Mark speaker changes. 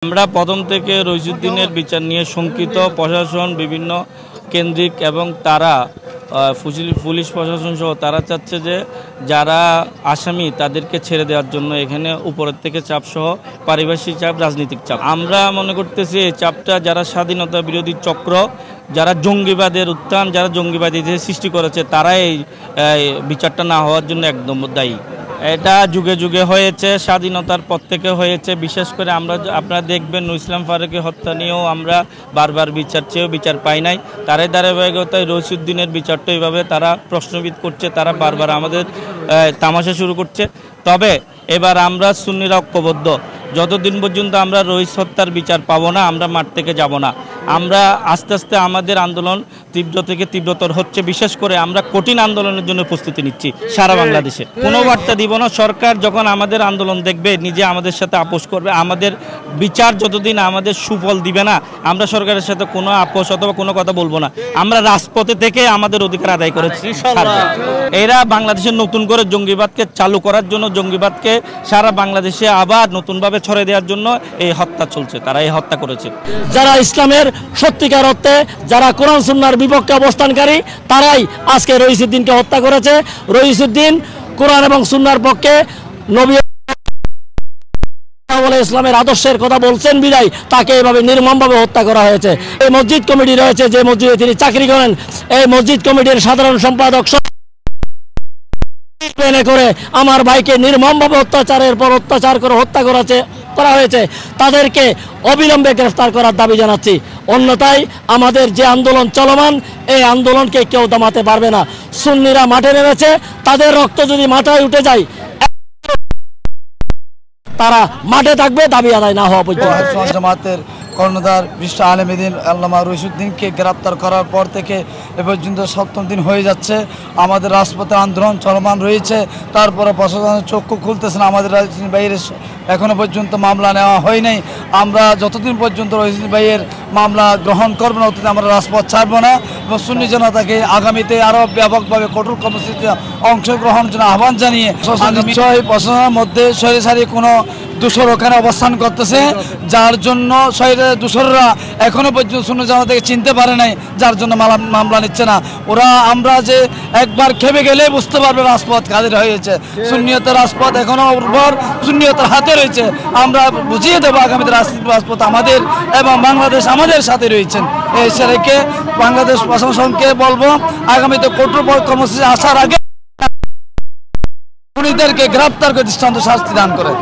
Speaker 1: আমরা প্রথম থেকে রইসুদ্দিনের বিচার নিয়ে শঙ্কিত। প্রশাসন বিভিন্ন কেন্দ্রিক এবং তারা পুলিশ প্রশাসন সহ তারা চাচ্ছে যে যারা আসামি তাদেরকে ছেড়ে দেওয়ার জন্য এখানে উপরের থেকে চাপ সহ পারিপার্শ্বিক চাপ, রাজনৈতিক চাপ। আমরা মনে করতেছি এই চাপটা যারা স্বাধীনতা বিরোধী চক্র, যারা জঙ্গিবাদের উত্থান, যারা জঙ্গিবাদী সৃষ্টি করেছে তারাই এই বিচারটা না হওয়ার জন্য একদম দায়ী। এটা যুগে যুগে হয়েছে, স্বাধীনতার পর থেকে হয়েছে। বিশেষ করে আপনারা দেখবেন নূর ইসলাম ফারুকী হত্যা নিয়েও আমরা বারবার বিচার চেয়েও বিচার পাই নাই। তারাই ধারাবাহিকতায় রইসুদ্দিনের বিচারটা এইভাবে তারা প্রশ্নবিদ করছে, তারা বারবার আমাদের তামাশা শুরু করছে। তবে এবার আমরা সুন্নিরা ঐক্যবদ্ধ, যতদিন পর্যন্ত আমরা রইস হত্যার বিচার পাবো না আমরা মাঠ থেকে যাব না। আমরা আস্তে আস্তে আমাদের আন্দোলন তীব্র থেকে তীব্রতর হচ্ছে। বিশেষ করে আমরা কঠিন আন্দোলনের জন্য প্রস্তুতি নিচ্ছি সারা বাংলাদেশে। কোনো বার্তা দিব না। সরকার যখন আমাদের আন্দোলন দেখবে নিজে আমাদের সাথে আপোষ করবে। আমাদের বিচার যতদিন আমাদের সুফল দিবে না আমরা সরকারের সাথে কোনো আপোষ অথবা কোনো কথা বলবো না। আমরা রাজপথে থেকে আমাদের অধিকার আদায় করেছি। এরা বাংলাদেশে নতুন করে জঙ্গিবাদকে চালু করার জন্য, জঙ্গিবাদকে সারা বাংলাদেশে আবার নতুনভাবে ছড়িয়ে দেওয়ার জন্য এই হত্যা চলছে। তারা এই হত্যা করেছে।
Speaker 2: যারা ইসলামের সত্যিকার অর্থে যারা কোরআন সুন্নাহর বিপক্ষে অবস্থানকারী তারাই আজকে রইসুদ্দিনকে হত্যা করেছে। রইসুদ্দিন কোরআন এবং সুন্নাহর পক্ষে, নবী ইসলামের আদর্শের কথা বলছেন বিদায় তাকে এভাবে নির্মমভাবে হত্যা করা হয়েছে। এই মসজিদ কমিটি রয়েছে, যে মসজিদে তিনি চাকরি করেন, এই মসজিদ কমিটির সাধারণ সম্পাদক করে আমার ভাইকে নির্মমভাবে অত্যাচারের পর অত্যাচার করে হত্যা করা হয়েছে। তাদেরকে অবিলম্বে গ্রেফতার করার দাবি জানাচ্ছি। অন্যথায় আমাদের যে আন্দোলন চলমান, এই আন্দোলনকে কেউ দমাতে পারবে না। সুন্নিরা মাঠে নেমেছে, তাদের রক্ত যদি মাথায় উঠে যায় তারা মাঠে থাকবে দাবি আদায় না হওয়া পর্যন্ত।
Speaker 3: জামাতের কর্ণধার বিশ্ব আলেম দিন আল্লামা রইসুদ্দিনকে গ্রেপ্তার করার পর থেকে এ পর্যন্ত 7ম দিন হয়ে যাচ্ছে। আমাদের রাজপথে আন্দোলন চলমান রয়েছে, তারপরে প্রশাসনের চক্ষু খুলতেছে না। আমাদের রইসুদ্দিন ভাইয়ের এখনও পর্যন্ত মামলা নেওয়া হয় নাই। আমরা যতদিন পর্যন্ত রইসুদ্দিন ভাইয়ের মামলা গ্রহণ করবো না ততদিন আমরা রাজপথ ছাড়বো না। এবং সুন্নি জনতাকে আগামীতে আরও ব্যাপকভাবে কঠোর কর্মসূচিতে অংশগ্রহণের জন্য আহ্বান জানিয়ে প্রশাসনের মধ্যে সরাসরি কোনো দূষর ওখানে অবস্থান করতেছে, যার জন্য দূষররা এখনো পর্যন্ত সুন্নি জামাতকে চিনতে পারে নাই, যার জন্য মামলা নিচ্ছে না ওরা। আমরা যে একবার খেপে গেলে বুঝতে পারবে রাজপথ কাদের হয়েছে। সুন্নিয়তের রাজপথ এখনো উর্বর, সুন্নিয়তের হাতে রয়েছে। আমরা বুঝিয়ে দেবো আগামীতে রাজপথ আমাদের এবং বাংলাদেশ আমাদের সাথে রয়েছেন। এই রেখে বাংলাদেশ প্রশাসনকে বলবো আগামীতে কঠোর কর্মসূচি আসার আগে খুনিদেরকে গ্রেপ্তার করে দৃষ্টান্ত শাস্তি দান করে।